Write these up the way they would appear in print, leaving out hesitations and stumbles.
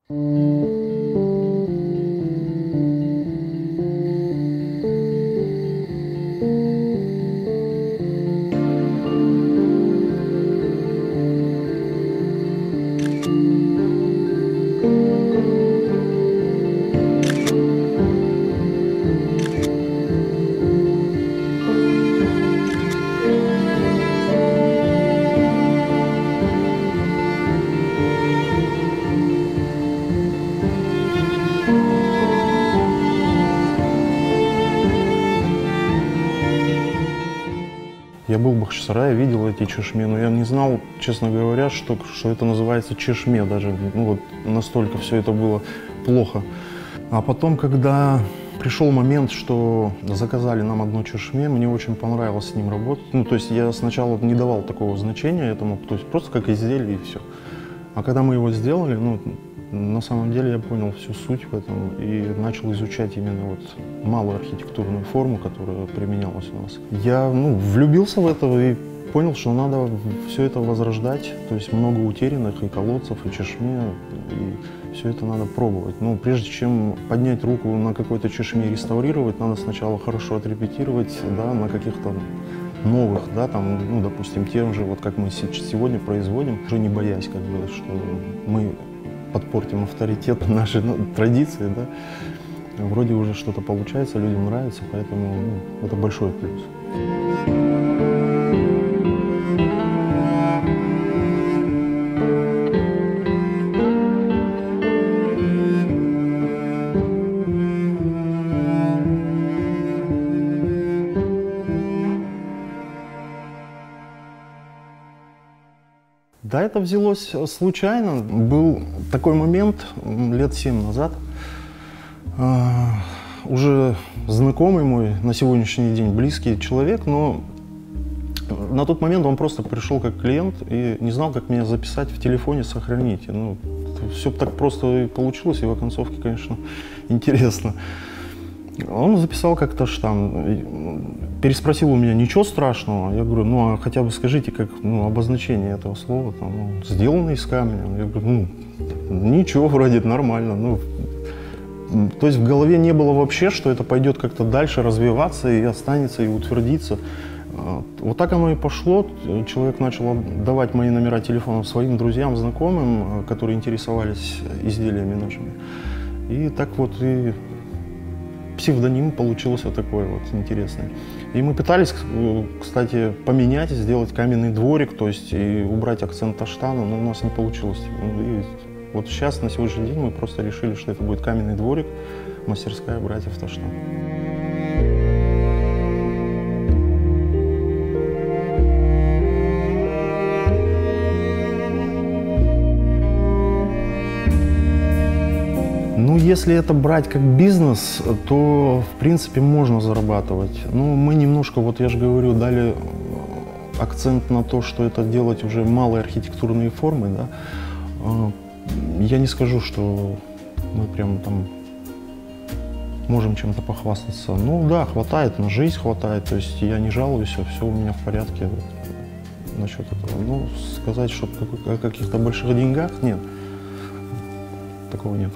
Я был в Бахчисарае, видел эти чешме, но я не знал, честно говоря, что это называется чешме даже. Ну, вот настолько все это было плохо. А потом, когда пришел момент, что заказали нам одно чешме, мне очень понравилось с ним работать. Ну, то есть я сначала не давал такого значения этому, то есть просто как изделие и все. А когда мы его сделали, ну, на самом деле я понял всю суть в этом и начал изучать именно вот малую архитектурную форму, которая применялась у нас. Я влюбился в это и понял, что надо все это возрождать. То есть много утерянных и колодцев, и чешме, и все это надо пробовать. Но прежде чем поднять руку на какой-то чешме и реставрировать, надо сначала хорошо отрепетировать, да, на каких-то новых, да, там, ну, допустим, тем же, вот как мы сегодня производим, уже не боясь, как бы, что мы подпортим авторитет нашей традиции, да. Вроде уже что-то получается, людям нравится, поэтому это большой плюс. Да, это взялось случайно. Был такой момент лет 7 назад. Уже знакомый мой, на сегодняшний день близкий человек, но на тот момент он просто пришел как клиент и не знал, как меня записать в телефоне, сохранить. Ну, все так просто и получилось, и в оконцовке, конечно, интересно. Он записал как-то там, переспросил у меня, ничего страшного. Я говорю, ну а хотя бы скажите, как обозначение этого слова, там, сделано из камня. Я говорю, ничего, вроде нормально. То есть в голове не было вообще, что это пойдет как-то дальше развиваться и останется, и утвердится. Вот так оно и пошло. Человек начал давать мои номера телефонов своим друзьям, знакомым, которые интересовались изделиями нашими. И так вот и псевдоним получился такой вот интересный. И мы пытались, кстати, поменять, сделать каменный дворик, то есть и убрать акцент Таштана, но у нас не получилось. И вот сейчас, на сегодняшний день, мы просто решили, что это будет каменный дворик, мастерская братьев Таштан. Ну, если это брать как бизнес, то, в принципе, можно зарабатывать. Но мы немножко, вот я же говорю, дали акцент на то, что это делать уже малые архитектурные формы, да. Я не скажу, что мы прям там можем чем-то похвастаться. Ну да, хватает, на жизнь хватает, то есть я не жалуюсь, все у меня в порядке насчет этого. Ну, сказать, что о каких-то больших деньгах, нет, такого нет.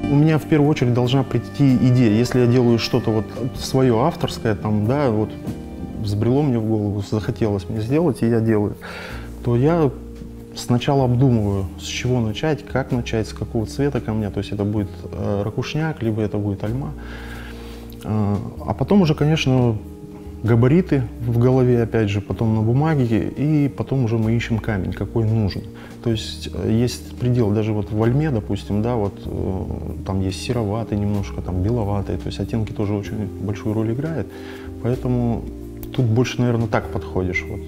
У меня в первую очередь должна прийти идея. Если я делаю что-то вот свое авторское, там, да, вот взбрело мне в голову, захотелось мне сделать, и я делаю, то я сначала обдумываю, с чего начать, как начать, с какого цвета камня. То есть это будет ракушняк, либо это будет альма. А потом уже, конечно, габариты в голове, опять же, потом на бумаге, и потом уже мы ищем камень, какой нужен. То есть есть предел, даже вот в альме, допустим, да, вот там есть сероватый немножко, там беловатый, то есть оттенки тоже очень большую роль играют, поэтому тут больше, наверное, так подходишь. Вот.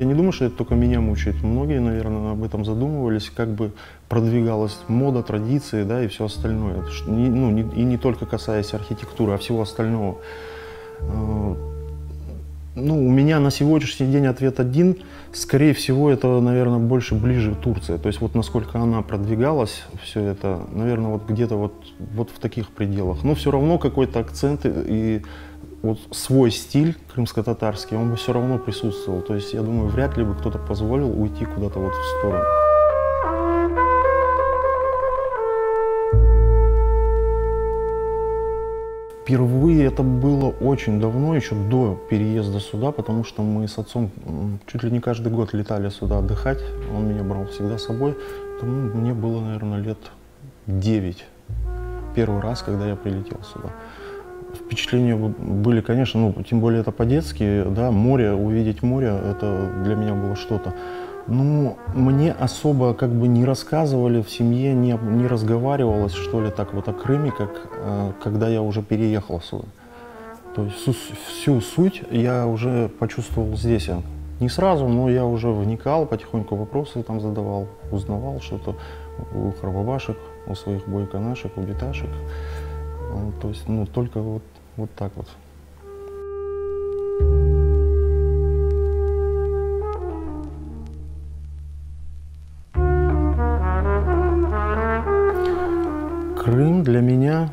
Я не думаю, что это только меня мучает. Многие, наверное, об этом задумывались, как бы продвигалась мода, традиции, да, и все остальное. И не только касаясь архитектуры, а всего остального. У меня на сегодняшний день ответ один. Скорее всего, это, наверное, больше ближе Турция. То есть вот насколько она продвигалась, все это, наверное, вот где-то вот в таких пределах. Но все равно какой-то акцент и вот свой стиль крымско-татарский, он бы все равно присутствовал. То есть я думаю, вряд ли бы кто-то позволил уйти куда-то вот в сторону. Впервые это было очень давно, еще до переезда сюда, потому что мы с отцом чуть ли не каждый год летали сюда отдыхать. Он меня брал всегда с собой. Мне было, наверное, лет 9. Первый раз, когда я прилетел сюда. Впечатления были, конечно, тем более это по-детски, да, море, увидеть море, это для меня было что-то. Но мне особо как бы не рассказывали в семье, не разговаривалось, что ли, так вот о Крыме, как когда я уже переехал сюда. То есть всю суть я уже почувствовал здесь. Не сразу, но я уже вникал, потихоньку вопросы там задавал, узнавал что-то у харбабашек, у своих бойконашек, у биташек. То есть, только вот так вот. Крым для меня,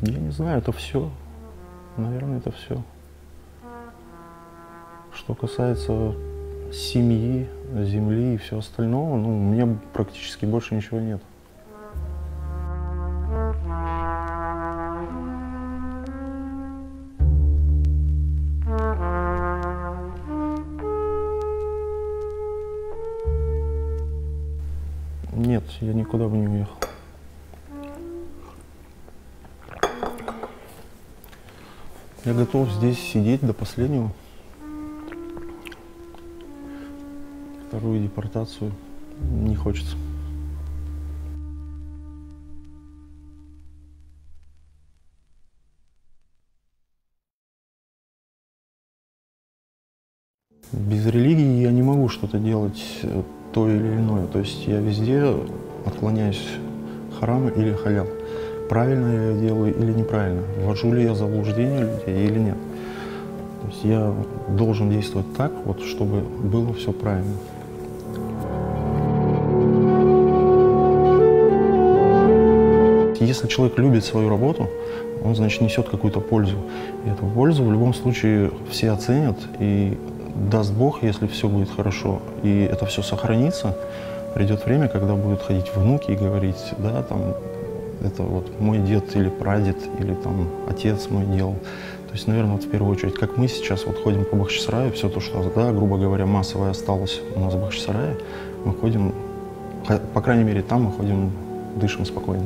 я не знаю, это все. Наверное, это все. Что касается семьи, земли и всего остального, у меня практически больше ничего нет. Нет, я никуда бы не уехал. Я готов здесь сидеть до последнего. Вторую депортацию не хочется. Без религии я не могу что-то делать то или иное. То есть я везде отклоняюсь харам или халял. Правильно я делаю или неправильно? Ввожу ли я в заблуждение людей или нет? То есть я должен действовать так, вот, чтобы было все правильно. Если человек любит свою работу, он, значит, несет какую-то пользу. И эту пользу в любом случае все оценят, и даст Бог, если все будет хорошо, и это все сохранится, придет время, когда будут ходить внуки и говорить, да, там, это вот мой дед или прадед, или там отец мой делал. То есть, наверное, вот в первую очередь, как мы сейчас вот ходим по Бахчисараю, все то, что, да, грубо говоря, массовое осталось у нас в Бахчисарае, мы ходим, по крайней мере, там мы ходим, дышим спокойно.